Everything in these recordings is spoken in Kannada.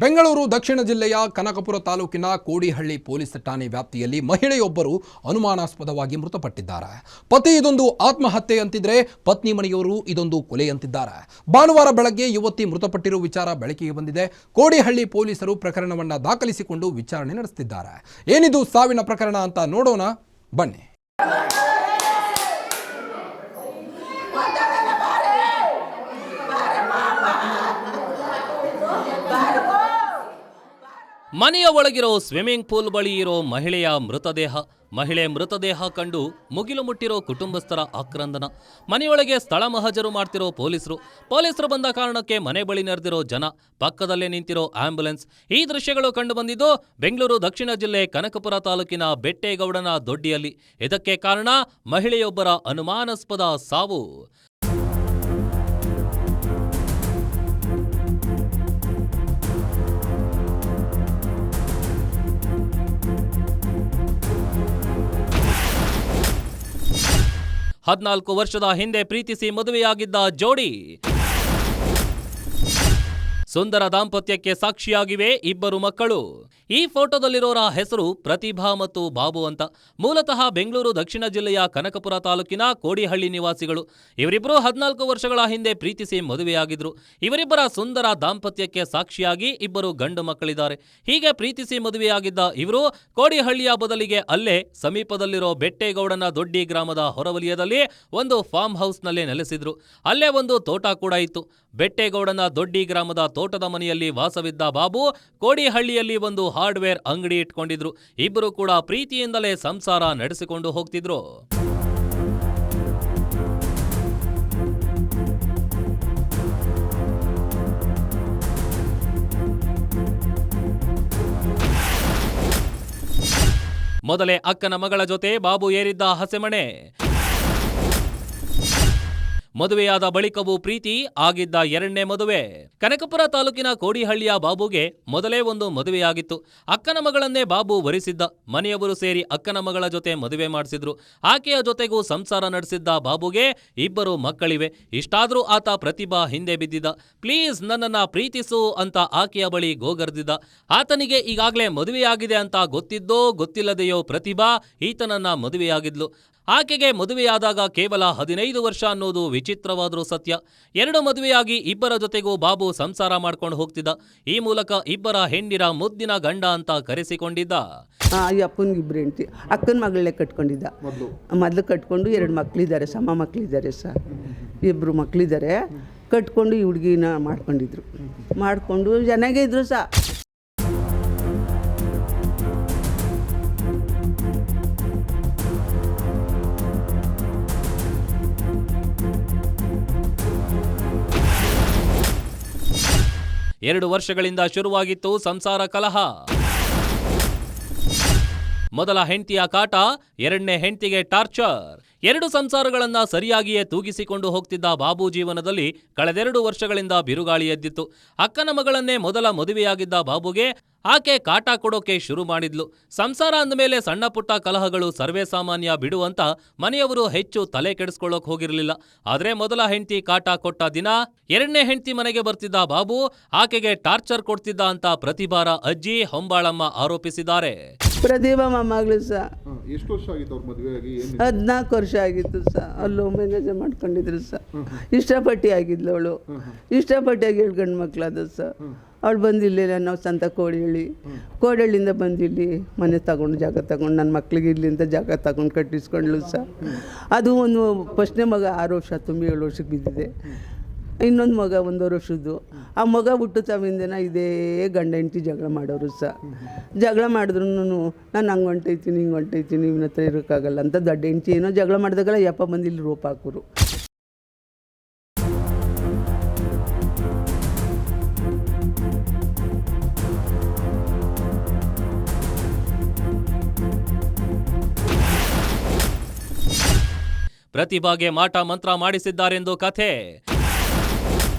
ಬೆಂಗಳೂರು ದಕ್ಷಿಣ ಜಿಲ್ಲೆಯ ಕನಕಪುರ ತಾಲೂಕಿನ ಕೋಡಿಹಳ್ಳಿ ಪೊಲೀಸ್ ಠಾಣೆ ವ್ಯಾಪ್ತಿಯಲ್ಲಿ ಮಹಿಳೆಯೊಬ್ಬರು ಅನುಮಾನಾಸ್ಪದವಾಗಿ ಮೃತಪಟ್ಟಿದ್ದಾರೆ. ಪತಿ ಇದೊಂದು ಆತ್ಮಹತ್ಯೆ ಅಂತಿದ್ರೆ ಪತ್ನಿ ಮನೆಯವರು ಇದೊಂದು ಕೊಲೆ ಅಂತಿದ್ದಾರೆ. ಭಾನುವಾರ ಬೆಳಗ್ಗೆ ಯುವತಿ ಮೃತಪಟ್ಟಿರುವ ವಿಚಾರ ಬೆಳಕಿಗೆ ಬಂದಿದೆ. ಕೋಡಿಹಳ್ಳಿ ಪೊಲೀಸರು ಪ್ರಕರಣವನ್ನು ದಾಖಲಿಸಿಕೊಂಡು ವಿಚಾರಣೆ ನಡೆಸುತ್ತಿದ್ದಾರೆ. ಏನಿದು ಸಾವಿನ ಪ್ರಕರಣ ಅಂತ ನೋಡೋಣ ಬನ್ನಿ. ಮನೆಯ ಒಳಗಿರೋ ಸ್ವಿಮ್ಮಿಂಗ್ ಪೂಲ್ ಬಳಿ ಇರೋ ಮಹಿಳೆ ಮೃತದೇಹ ಕಂಡು ಮುಗಿಲು ಮುಟ್ಟಿರೋ ಕುಟುಂಬಸ್ಥರ ಆಕ್ರಂದನ. ಮನೆಯೊಳಗೆ ಸ್ಥಳ ಮಹಜರು ಮಾಡ್ತಿರೋ ಪೊಲೀಸರು ಬಂದ ಕಾರಣಕ್ಕೆ ಮನೆ ಬಳಿ ನೆರೆದಿರೋ ಜನ, ಪಕ್ಕದಲ್ಲೇ ನಿಂತಿರೋ ಆಂಬ್ಯುಲೆನ್ಸ್. ಈ ದೃಶ್ಯಗಳು ಕಂಡು ಬಂದಿದ್ದು ಬೆಂಗಳೂರು ದಕ್ಷಿಣ ಜಿಲ್ಲೆ ಕನಕಪುರ ತಾಲೂಕಿನ ಬೆಟ್ಟೇಗೌಡನ ದೊಡ್ಡಿಯಲ್ಲಿ. ಇದಕ್ಕೆ ಕಾರಣ ಮಹಿಳೆಯೊಬ್ಬರ ಅನುಮಾನಾಸ್ಪದ ಸಾವು. ಹದಿನಾಲ್ಕು ವರ್ಷದ ಹಿಂದೆ ಪ್ರೀತಿಸಿ ಮದುವೆಯಾಗಿದ್ದ ಜೋಡಿ. ಸುಂದರ ದಾಂಪತ್ಯಕ್ಕೆ ಸಾಕ್ಷಿಯಾಗಿವೆ ಇಬ್ಬರು ಮಕ್ಕಳು. ಈ ಫೋಟೋದಲ್ಲಿರೋರ ಹೆಸರು ಪ್ರತಿಭಾ ಮತ್ತು ಬಾಬು ಅಂತ. ಮೂಲತಃ ಬೆಂಗಳೂರು ದಕ್ಷಿಣ ಜಿಲ್ಲೆಯ ಕನಕಪುರ ತಾಲೂಕಿನ ಕೋಡಿಹಳ್ಳಿ ನಿವಾಸಿಗಳು. ಇವರಿಬ್ಬರು 14 ವರ್ಷಗಳ ಹಿಂದೆ ಪ್ರೀತಿಸಿ ಮದುವೆಯಾಗಿದ್ರು. ಇವರಿಬ್ಬರ ಸುಂದರ ದಾಂಪತ್ಯಕ್ಕೆ ಸಾಕ್ಷಿಯಾಗಿ ಇಬ್ಬರು ಗಂಡು ಮಕ್ಕಳಿದ್ದಾರೆ. ಹೀಗೆ ಪ್ರೀತಿಸಿ ಮದುವೆಯಾಗಿದ್ದ ಇವರು ಕೋಡಿಹಳ್ಳಿಯ ಬದಲಿಗೆ ಅಲ್ಲೇ ಸಮೀಪದಲ್ಲಿರೋ ಬೆಟ್ಟೇಗೌಡನ ದೊಡ್ಡಿ ಗ್ರಾಮದ ಹೊರವಲಯದಲ್ಲಿ ಒಂದು ಫಾರ್ಮ್ ಹೌಸ್ನಲ್ಲಿ ನೆಲೆಸಿದ್ರು. ಅಲ್ಲೇ ಒಂದು ತೋಟ ಕೂಡ ಇತ್ತು. ಬೆಟ್ಟೇಗೌಡನ ದೊಡ್ಡಿ ಗ್ರಾಮದ ತೋಟದ ಮನೆಯಲ್ಲಿ ವಾಸವಿದ್ದ ಬಾಬು ಕೋಡಿಹಳ್ಳಿಯಲ್ಲಿ ಒಂದು ಹಾರ್ಡ್ವೇರ್ ಅಂಗಡಿ ಇಟ್ಕೊಂಡಿದ್ರು. ಇಬ್ಬರು ಕೂಡ ಪ್ರೀತಿಯಿಂದಲೇ ಸಂಸಾರ ನಡೆಸಿಕೊಂಡು ಹೋಗ್ತಿದ್ರು. ಮೊದಲೇ ಅಕ್ಕನ ಮಗಳ ಜೊತೆ ಬಾಬು ಏರಿದ್ದ ಹಸೆಮಣೆ. ಮದುವೆಯಾದ ಬಳಿಕವೂ ಪ್ರೀತಿ, ಆಗಿದ್ದ ಎರಡನೇ ಮದುವೆ. ಕನಕಪುರ ತಾಲೂಕಿನ ಕೋಡಿಹಳ್ಳಿಯ ಬಾಬುಗೆ ಮೊದಲೇ ಒಂದು ಮದುವೆಯಾಗಿತ್ತು. ಅಕ್ಕನ ಮಗಳನ್ನೇ ಬಾಬು ವರಿಸಿದ್ದ. ಮನೆಯವರು ಸೇರಿ ಅಕ್ಕನ ಮಗಳ ಜೊತೆ ಮದುವೆ ಮಾಡಿಸಿದ್ರು. ಆಕೆಯ ಜೊತೆಗೂ ಸಂಸಾರ ನಡೆಸಿದ್ದ ಬಾಬುಗೆ ಇಬ್ಬರು ಮಕ್ಕಳಿವೆ. ಇಷ್ಟಾದ್ರೂ ಆತ ಪ್ರತಿಭಾ ಹಿಂದೆ ಬಿದ್ದಿದ್ದ. ಪ್ಲೀಸ್ ನನ್ನನ್ನ ಪ್ರೀತಿಸು ಅಂತ ಆಕೆಯ ಬಳಿ ಗೋಗರ್ದಿದ್ದ. ಆತನಿಗೆ ಈಗಾಗಲೇ ಮದುವೆಯಾಗಿದೆ ಅಂತ ಗೊತ್ತಿದ್ದೋ ಗೊತ್ತಿಲ್ಲದೆಯೋ ಪ್ರತಿಭಾ ಈತನನ್ನ ಮದುವೆಯಾಗಿದ್ಲು. ಆಕೆಗೆ ಮದುವೆಯಾದಾಗ ಕೇವಲ 15 ವರ್ಷ ಅನ್ನೋದು ವಿಚಿತ್ರವಾದ್ರೂ ಸತ್ಯ. 2 ಮದುವೆಯಾಗಿ ಇಬ್ಬರ ಜೊತೆಗೂ ಬಾಬು ಸಂಸಾರ ಮಾಡ್ಕೊಂಡು ಹೋಗ್ತಿದ್ದ. ಈ ಮೂಲಕ ಇಬ್ಬರ ಹೆಂಡಿರ ಮುದ್ದಿನ ಗಂಡ ಅಂತ ಕರೆಸಿಕೊಂಡಿದ್ದ. ಈ ಅಪ್ಪನಿಗೆ ಇಬ್ಬರು ಹೆಂಡತಿ, ಅಕ್ಕನ ಮಗಳನ್ನೇ ಕಟ್ಕೊಂಡಿದ್ದ. ಮೊದಲು ಕಟ್ಕೊಂಡು 2 ಮಕ್ಕಳಿದ್ದಾರೆ, ಸಮ ಮಕ್ಕಳಿದ್ದಾರೆ ಸರ್. 2 ಮಕ್ಕಳಿದ್ದಾರೆ. ಕಟ್ಕೊಂಡು ಈ ಹುಡುಗಿನ ಮಾಡ್ಕೊಂಡು ಚೆನ್ನಾಗೇ ಇದ್ರು ಸಹ. ಎರಡು ವರ್ಷಗಳಿಂದ ಶುರುವಾಗಿತ್ತು ಸಂಸಾರ ಕಲಹ. ಮೊದಲ ಹೆಂಡತಿಯ ಕಾಟ, ಎರಡನೇ ಹೆಂಡತಿಗೆ ಟಾರ್ಚರ್. 2 ಸಂಸಾರಗಳನ್ನ ಸರಿಯಾಗಿಯೇ ತೂಗಿಸಿಕೊಂಡು ಹೋಗ್ತಿದ್ದ ಬಾಬು ಜೀವನದಲ್ಲಿ ಕಳೆದೆರಡು ವರ್ಷಗಳಿಂದ ಬಿರುಗಾಳಿ ಎದ್ದಿತ್ತು. ಅಕ್ಕನ ಮಗಳನ್ನೇ ಮೊದಲ ಮದುವೆಯಾಗಿದ್ದ ಬಾಬುಗೆ ಆಕೆ ಕಾಟ ಕೊಡೋಕೆ ಶುರು ಮಾಡಿದ್ಲು. ಸಂಸಾರ ಅಂದಮೇಲೆ ಸಣ್ಣ ಪುಟ್ಟ ಕಲಹಗಳು ಸರ್ವೇ ಸಾಮಾನ್ಯ ಬಿಡುವಂತ ಮನೆಯವರು ಹೆಚ್ಚು ತಲೆ ಕೆಡಿಸ್ಕೊಳ್ಳೋಕೆ ಹೋಗಿರಲಿಲ್ಲ. ಆದ್ರೆ ಮೊದಲ ಹೆಂಡತಿ ಕಾಟ ಕೊಟ್ಟ ದಿನ ಎರಡನೇ ಹೆಂಡತಿ ಮನೆಗೆ ಬರ್ತಿದ್ದ ಬಾಬು ಆಕೆಗೆ ಟಾರ್ಚರ್ ಕೊಡ್ತಿದ್ದ ಅಂತ ಪ್ರತಿಭಾರ ಅಜ್ಜಿ ಹೊಂಬಾಳಮ್ಮ ಆರೋಪಿಸಿದ್ದಾರೆ. ಪ್ರತಿಭಾ ಮಗಳು ಸಹ ಎಷ್ಟು ವರ್ಷ ಆಗಿತ್ತು ಅವ್ರ ಮದುವೆಯಾಗಿ? 14 ವರ್ಷ ಆಗಿತ್ತು ಸಹ. ಅಲ್ಲೂ ಮ್ಯಾರೇಜ್ ಮಾಡ್ಕೊಂಡಿದ್ರು ಸಹ. ಇಷ್ಟಪಟ್ಟಿ ಆಗಿದ್ಲು ಅವಳು. ಇಷ್ಟಪಟ್ಟಿಯಾಗಿ 7 ಗಂಡು ಮಕ್ಕಳಾದ ಸಹ. ಅವಳು ಬಂದಿಲ್ಲ, ನಾವು ಸಂತ ಕೋಡಹಳ್ಳಿಯಿಂದ ಬಂದಿಲ್ಲಿ ಮನೆ ತಗೊಂಡು ಜಾಗ ತಗೊಂಡು ನನ್ನ ಮಕ್ಳಿಗೆ ಇಲ್ಲಿಂದ ಜಾಗ ತಗೊಂಡು ಕಟ್ಟಿಸ್ಕೊಂಡ್ಲು ಸಹ. ಅದು ಒಂದು ಫಸ್ಟ್ನೇ ಮಗ 6 ವರ್ಷ ತುಂಬಿ 7 ವರ್ಷಕ್ಕೆ ಬಿದ್ದಿದೆ. ಇನ್ನೊಂದು ಮಗ 1 ವರ್ಷದ್ದು. ಆ ಮಗ ಹುಟ್ಟು ತವಿಂದನ ಇದೇ ಗಂಡ ಹೆಂಡತಿ ಜಗಳ ಮಾಡೋರು ಸಹ. ಜಗಳ ಮಾಡಿದ್ರು ನಾನು ಹಂಗೆ ಹೊಂಟೈತೀನಿ ಹಿಂಗೆ ಹೊಂಟೈತೀನಿ ಇವನ ಹತ್ರ ಇರೋಕ್ಕಾಗಲ್ಲ ಅಂತ ದೊಡ್ಡ ಹೆಂಡತಿ ಏನೋ ಜಗಳ ಮಾಡಿದಾಗಲ್ಲ ಯಪ್ಪ ಬಂದು ಇಲ್ಲಿ ರೋಪ್ ಹಾಕೋರು. ಪ್ರತಿಭಾಗೆ ಮಾಟ ಮಂತ್ರ ಮಾಡಿಸಿದ್ದಾರೆಂದು ಕಥೆ.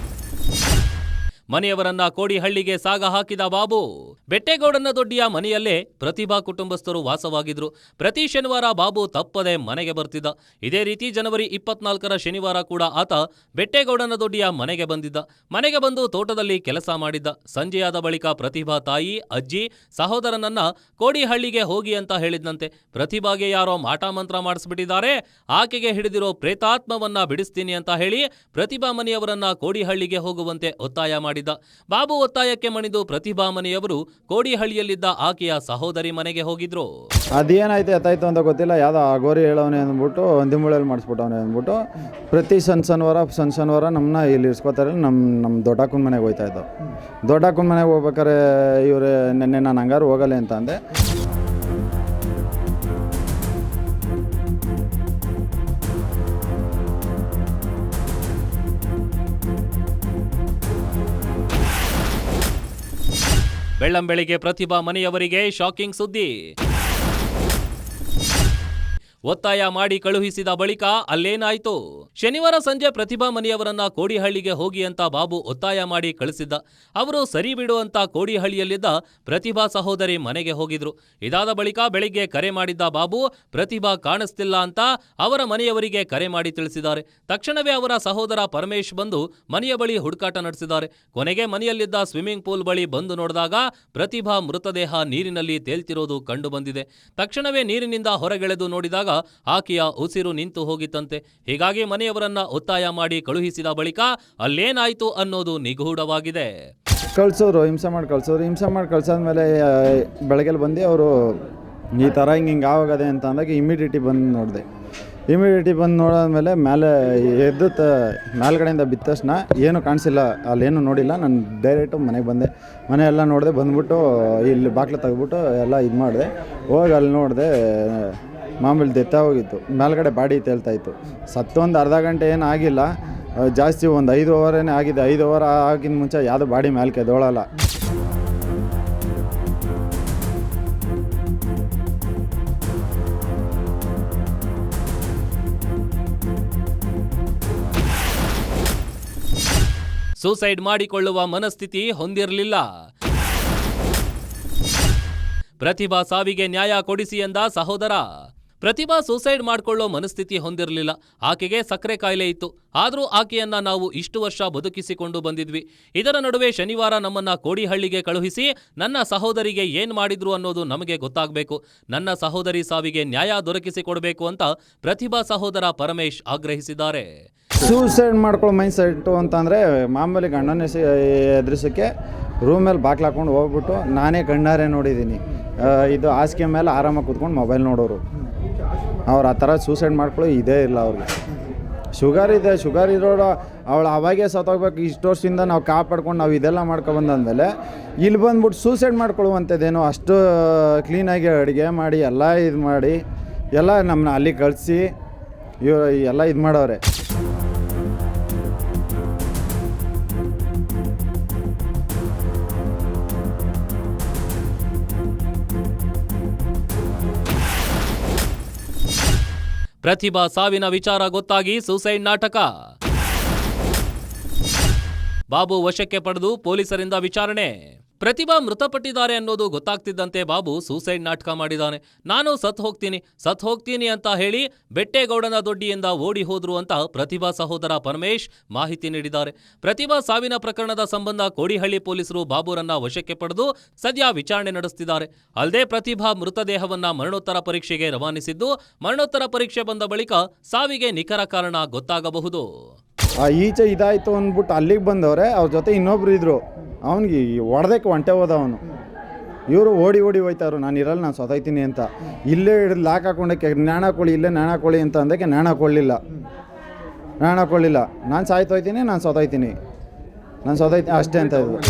ಮನೆಯವರನ್ನ ಕೋಡಿಹಳ್ಳಿಗೆ ಸಾಗ ಹಾಕಿದ ಬಾಬು ಬೆಟ್ಟೇಗೌಡನ ದೊಡ್ಡಿಯ ಮನೆಯಲ್ಲೇ ಪ್ರತಿಭಾ ಕುಟುಂಬಸ್ಥರು ವಾಸವಾಗಿದ್ರು. ಪ್ರತಿ ಶನಿವಾರ ಬಾಬು ತಪ್ಪದೆ ಮನೆಗೆ ಬರ್ತಿದ್ದ. ಇದೇ ರೀತಿ ಜನವರಿ 24ರ ಶನಿವಾರ ಕೂಡ ಆತ ಬೆಟ್ಟೇಗೌಡನ ದೊಡ್ಡಿಯ ಮನೆಗೆ ಬಂದಿದ್ದ. ಮನೆಗೆ ಬಂದು ತೋಟದಲ್ಲಿ ಕೆಲಸ ಮಾಡಿದ್ದ. ಸಂಜೆಯಾದ ಬಳಿಕ ಪ್ರತಿಭಾ ತಾಯಿ, ಅಜ್ಜಿ, ಸಹೋದರನನ್ನ ಕೋಡಿಹಳ್ಳಿಗೆ ಹೋಗಿ ಅಂತ ಹೇಳಿದ್ನಂತೆ. ಪ್ರತಿಭಾಗೆ ಯಾರೋ ಮಾಟ ಮಂತ್ರ ಮಾಡಿಸ್ಬಿಟ್ಟಿದ್ದಾರೆ, ಆಕೆಗೆ ಹಿಡಿದಿರೋ ಪ್ರೇತಾತ್ಮವನ್ನ ಬಿಡಿಸ್ತೀನಿ ಅಂತ ಹೇಳಿ ಪ್ರತಿಭಾ ಮನೆಯವರನ್ನ ಕೋಡಿಹಳ್ಳಿಗೆ ಹೋಗುವಂತೆ ಒತ್ತಾಯ ಮಾಡಿದ್ದ. ಬಾಬು ಒತ್ತಾಯಕ್ಕೆ ಮಣಿದು ಪ್ರತಿಭಾ ಮನೆಯವರು ಕೋಡಿಹಳ್ಳಿಯಲ್ಲಿದ್ದ ಆಕೆಯ ಸಹೋದರಿ ಮನೆಗೆ ಹೋಗಿದ್ರು. ಅದೇನಾಯ್ತು ಎತ್ತಾಯ್ತು ಅಂತ ಗೊತ್ತಿಲ್ಲ, ಯಾವುದೋ ಗೋರಿ ಹೇಳವನೇ ಅಂದ್ಬಿಟ್ಟು ಒಂದಿಮೂಳೆಯಲ್ಲಿ ಮಾಡಿಸ್ಬಿಟ್ಟವನೇ ಅಂದ್ಬಿಟ್ಟು ಪ್ರತಿ ಶನಿವಾರ ನಮ್ಮನ್ನ ಇಲ್ಲಿ ಇರ್ಸ್ಕೊತಾರೆ. ನಮ್ಮ ದೊಡ್ಡಕ್ಕನ ಮನೆಗೆ ಹೋಗ್ತಾ ಇದ್ದವು. ದೊಡ್ಡಕ್ಕನ ಮನೆಗೆ ಹೋಗ್ಬೇಕಾರೆ ಇವ್ರು ನೆನ್ನೆ ನಾನು ಹಂಗಾರು ಹೋಗಲ್ಲ ಅಂತ ಅಂದೆ. ಬೆಳ್ಳಂಬೆಳಿಗ್ಗೆ ಪ್ರತಿಭಾ ಮನೆಯವರಿಗೆ ಶಾಕಿಂಗ್ ಸುದ್ದಿ. ಒತ್ತಾಯ ಮಾಡಿ ಕಳುಹಿಸಿದ ಬಳಿಕ ಅಲ್ಲೇನಾಯ್ತು? ಶನಿವಾರ ಸಂಜೆ ಪ್ರತಿಭಾ ಮನೆಯವರನ್ನ ಕೋಡಿಹಳ್ಳಿಗೆ ಹೋಗಿ ಅಂತ ಬಾಬು ಒತ್ತಾಯ ಮಾಡಿ ಕಳಿಸಿದ್ದ. ಅವರು ಸರಿ ಬಿಡು ಅಂತ ಕೋಡಿಹಳ್ಳಿಯಲ್ಲಿದ್ದ ಪ್ರತಿಭಾ ಸಹೋದರಿ ಮನೆಗೆ ಹೋಗಿದ್ರು. ಇದಾದ ಬಳಿಕ ಬೆಳಿಗ್ಗೆ ಕರೆ ಮಾಡಿದ್ದ ಬಾಬು ಪ್ರತಿಭಾ ಕಾಣಿಸ್ತಿಲ್ಲ ಅಂತ ಅವರ ಮನೆಯವರಿಗೆ ಕರೆ ಮಾಡಿ ತಿಳಿಸಿದ್ದಾರೆ. ತಕ್ಷಣವೇ ಅವರ ಸಹೋದರ ಪರಮೇಶ್ ಬಂದು ಮನೆಯ ಬಳಿ ಹುಡುಕಾಟ ನಡೆಸಿದ್ದಾರೆ. ಕೊನೆಗೆ ಮನೆಯಲ್ಲಿದ್ದ ಸ್ವಿಮ್ಮಿಂಗ್ ಪೂಲ್ ಬಳಿ ಬಂದು ನೋಡಿದಾಗ ಪ್ರತಿಭಾ ಮೃತದೇಹ ನೀರಿನಲ್ಲಿ ತೇಲ್ತಿರೋದು ಕಂಡು ಬಂದಿದೆ. ತಕ್ಷಣವೇ ನೀರಿನಿಂದ ಹೊರಗೆಳೆದು ನೋಡಿದಾಗ ಆಕೆಯ ಉಸಿರು ನಿಂತು ಹೋಗಿತ್ತಂತೆ. ಹೀಗಾಗಿ ಮನೆಯವರನ್ನ ಒತ್ತಾಯ ಮಾಡಿ ಕಳುಹಿಸಿದ ಬಳಿಕ ಅಲ್ಲೇನಾಯ್ತು ಅನ್ನೋದು ನಿಗೂಢವಾಗಿದೆ. ಕಳ್ಸೋರು ಹಿಂಸೆ ಮಾಡಿ ಕಳ್ಸಾದ್ಮೇಲೆ ಬೆಳಗ್ಗೆ ಬಂದು ಅವರು ಈ ಥರ ಹಿಂಗೆ ಆಗೋಗದೆ ಅಂತ ಅಂದಾಗ ಇಮಿಡಿಯೇಟಿ ಬಂದು ನೋಡಾದ್ಮೇಲೆ ಮೇಲೆ ಎದ್ದು ಮೇಲ್ಗಡೆಯಿಂದ ಬಿದ್ದ ತಕ್ಷಣ ಏನು ಕಾಣಿಸಿಲ್ಲ, ಅಲ್ಲೇನು ನೋಡಿಲ್ಲ. ನಾನು ಡೈರೆಕ್ಟು ಮನೆಗೆ ಬಂದೆ. ಮನೆಯೆಲ್ಲ ನೋಡಿದೆ. ಬಂದ್ಬಿಟ್ಟು ಇಲ್ಲಿ ಬಾಗಿಲು ತೆಗೆದ್ಬಿಟ್ಟು ಎಲ್ಲ ಇದು ಮಾಡಿದೆ. ಹೋಗಿ ಅಲ್ಲಿ ನೋಡಿದೆ, ಮಾಮೂಲಿ ಡೆತ್ತ ಹೋಗಿತ್ತು. ಮೇಲ್ಗಡೆ ಬಾಡಿ ತೇಲ್ತಾಯಿತ್ತು. ಸತ್ತು ಒಂದು ಅರ್ಧ ಗಂಟೆ ಏನು ಆಗಿಲ್ಲ, ಜಾಸ್ತಿ ಒಂದು 5 ಓವರೇನೇ ಆಗಿದೆ. 5 ಓವರ್ ಆಗಿನ ಮುಂಚೆ ಯಾವುದೋ ಬಾಡಿ ಮೇಲೆ ಕೆದೋಳಲ್ಲ. ಸೂಸೈಡ್ ಮಾಡಿಕೊಳ್ಳುವ ಮನಸ್ಥಿತಿ ಹೊಂದಿರಲಿಲ್ಲ. ಪ್ರತಿಭಾ ಸಾವಿಗೆ ನ್ಯಾಯ ಕೊಡಿಸಿ ಎಂದ ಸಹೋದರ. ಪ್ರತಿಭಾ ಸೂಸೈಡ್ ಮಾಡಿಕೊಳ್ಳೋ ಮನಸ್ಥಿತಿ ಹೊಂದಿರಲಿಲ್ಲ. ಆಕೆಗೆ ಸಕ್ಕರೆ ಕಾಯಿಲೆ ಇತ್ತು. ಆದರೂ ಆಕೆಯನ್ನ ನಾವು ಇಷ್ಟು ವರ್ಷ ಬದುಕಿಸಿಕೊಂಡು ಬಂದಿದ್ವಿ. ಇದರ ನಡುವೆ ಶನಿವಾರ ನಮ್ಮನ್ನ ಕೋಡಿಹಳ್ಳಿಗೆ ಕಳುಹಿಸಿ ನನ್ನ ಸಹೋದರಿಗೆ ಏನ್ ಮಾಡಿದ್ರು ಅನ್ನೋದು ನಮಗೆ ಗೊತ್ತಾಗಬೇಕು. ನನ್ನ ಸಹೋದರಿ ಸಾವಿಗೆ ನ್ಯಾಯ ದೊರಕಿಸಿಕೊಡ್ಬೇಕು ಅಂತ ಪ್ರತಿಭಾ ಸಹೋದರ ಪರಮೇಶ್ ಆಗ್ರಹಿಸಿದ್ದಾರೆ. ಸೂಸೈಡ್ ಮಾಡ್ಕೊಳ್ಳೋ ಮೈಂಡ್ ಸೆಟ್ಟು ಅಂತಂದರೆ ಮಾಮೂಲಿ ಗಂಡನ ಎದುರಿಸೋಕ್ಕೆ ರೂಮಲ್ಲಿ ಬಾಗ್ಲು ಹಾಕ್ಕೊಂಡು ಹೋಗ್ಬಿಟ್ಟು ನಾನೇ ಕಣ್ಣಾರೆ ನೋಡಿದ್ದೀನಿ. ಇದು ಹಾಸಿಗೆ ಮೇಲೆ ಆರಾಮಾಗಿ ಕೂತ್ಕೊಂಡು ಮೊಬೈಲ್ ನೋಡೋರು. ಅವ್ರು ಆ ಥರ ಸೂಸೈಡ್ ಮಾಡ್ಕೊಳ್ಳೋ ಇದೇ ಇಲ್ಲ ಅವ್ರಿಗೆ. ಶುಗರ್ ಇರೋರು ಅವಳು ಅವಾಗೇ ಸತ್ತೋಗ್ಬೇಕು. ಇಷ್ಟು ವರ್ಷದಿಂದ ನಾವು ಕಾಪಾಡ್ಕೊಂಡು ನಾವು ಇದೆಲ್ಲ ಮಾಡ್ಕೊಬಂದಾದ್ಮೇಲೆ ಇಲ್ಲಿ ಬಂದ್ಬಿಟ್ಟು ಸೂಸೈಡ್ ಮಾಡ್ಕೊಳ್ಳುವಂಥದ್ದೇನು ಅಷ್ಟು ಕ್ಲೀನಾಗಿ ಅಡುಗೆ ಮಾಡಿ ಎಲ್ಲ ಇದು ಮಾಡಿ ಎಲ್ಲ ನಮ್ಮನ್ನ ಅಲ್ಲಿ ಕಳಿಸಿ ಎಲ್ಲ ಇದು ಮಾಡೋರೆ. ಪ್ರತಿಭಾ ಸಾವಿನ ವಿಚಾರ ಗೊತ್ತಾಗಿ ಸೂಸೈಡ್ ನಾಟಕ. ಬಾಬು ವಶಕ್ಕೆ ಪಡೆದು ಪೊಲೀಸರಿಂದ ವಿಚಾರಣೆ. ಪ್ರತಿಭಾ ಮೃತಪಟ್ಟಿದ್ದಾರೆ ಅನ್ನೋದು ಗೊತ್ತಾಗ್ತಿದ್ದಂತೆ ಬಾಬು ಸೂಸೈಡ್ ನಾಟಕ ಮಾಡಿದ್ದಾನೆ. ನಾನು ಸತ್ ಹೋಗ್ತೀನಿ ಅಂತ ಹೇಳಿ ಬೆಟ್ಟೇಗೌಡನ ದೊಡ್ಡಿಯಿಂದ ಓಡಿ ಹೋದ್ರು ಅಂತ ಪ್ರತಿಭಾ ಸಹೋದರ ಪರಮೇಶ್ ಮಾಹಿತಿ ನೀಡಿದ್ದಾರೆ. ಪ್ರತಿಭಾ ಸಾವಿನ ಪ್ರಕರಣದ ಸಂಬಂಧ ಕೋಡಿಹಳ್ಳಿ ಪೊಲೀಸರು ಬಾಬುರನ್ನ ವಶಕ್ಕೆ ಪಡೆದು ಸದ್ಯ ವಿಚಾರಣೆ ನಡೆಸುತ್ತಿದ್ದಾರೆ. ಅಲ್ಲದೆ ಪ್ರತಿಭಾ ಮೃತದೇಹವನ್ನ ಮರಣೋತ್ತರ ಪರೀಕ್ಷೆಗೆ ರವಾನಿಸಿದ್ದು, ಮರಣೋತ್ತರ ಪರೀಕ್ಷೆ ಬಂದ ಬಳಿಕ ಸಾವಿಗೆ ನಿಖರ ಕಾರಣ ಗೊತ್ತಾಗಬಹುದು. ಈಚೆ ಇದಾಯಿತು ಅಂದ್ಬಿಟ್ಟು ಅಲ್ಲಿಗೆ ಬಂದವ್ರೆ. ಅವ್ರ ಜೊತೆ ಇನ್ನೊಬ್ರು ಇದ್ರು. ಅವನಿಗೆ ಹೊಡೆದಕ್ಕೆ ಹೊಂಟೆ ಹೋದ ಅವನು. ಇವರು ಓಡಿ ಹೋಯ್ತಾರು, ನಾನು ಇರಲ್ಲ, ನಾನು ಸೊತೈತೀನಿ ಅಂತ. ಇಲ್ಲೇ ಹಿಡಿದು ಲಾಕ್ ಹಾಕೊಂಡಕ್ಕೆ ನ್ಯಾಣ ಕೊಳ್ಳಿ ಅಂತ ಅಂದಕ್ಕೆ ನ್ಯಾಣ ಕೊಳ್ಳಿಲ್ಲ. ನಾನು ಸಾಯ್ತೋಯ್ತೀನಿ, ನಾನು ಸೊತೈತೀನಿ ಅಷ್ಟೇ ಅಂತ ಇದ್ರು.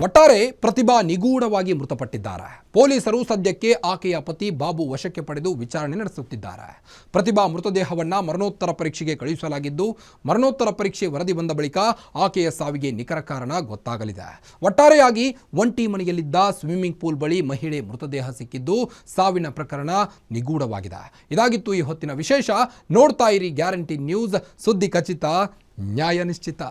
ಒಟ್ಟಾರೆ ಆದರೆ ಪ್ರತಿಭಾ ನಿಗೂಢವಾಗಿ ಮೃತಪಟ್ಟಿದ್ದಾರೆ. ಪೊಲೀಸರು ಸದ್ಯಕ್ಕೆ ಆಕೆಯ ಪತಿ ಬಾಬು ವಶಕ್ಕೆ ಪಡೆದು ವಿಚಾರಣೆ ನಡೆಸುತ್ತಿದ್ದಾರೆ. ಪ್ರತಿಭಾ ಮೃತದೇಹವನ್ನು ಮರಣೋತ್ತರ ಪರೀಕ್ಷೆಗೆ ಕಳುಹಿಸಲಾಗಿದ್ದು, ಮರಣೋತ್ತರ ಪರೀಕ್ಷೆ ವರದಿ ಬಂದ ಬಳಿಕ ಆಕೆಯ ಸಾವಿಗೆ ನಿಖರ ಕಾರಣ ಗೊತ್ತಾಗಲಿದೆ. ಒಟ್ಟಾರೆಯಾಗಿ ಒಂಟಿ ಮನೆಯಲ್ಲಿದ್ದ ಸ್ವಿಮ್ಮಿಂಗ್ ಪೂಲ್ ಬಳಿ ಮಹಿಳೆ ಮೃತದೇಹ ಸಿಕ್ಕಿದ್ದು, ಸಾವಿನ ಪ್ರಕರಣ ನಿಗೂಢವಾಗಿದೆ. ಇದಾಗಿತ್ತು ಈ ಹೊತ್ತಿನ ವಿಶೇಷ. ನೋಡ್ತಾ ಇರಿ ಗ್ಯಾರಂಟಿ ನ್ಯೂಸ್, ಸುದ್ದಿ ಖಚಿತ, ನ್ಯಾಯ ನಿಶ್ಚಿತ.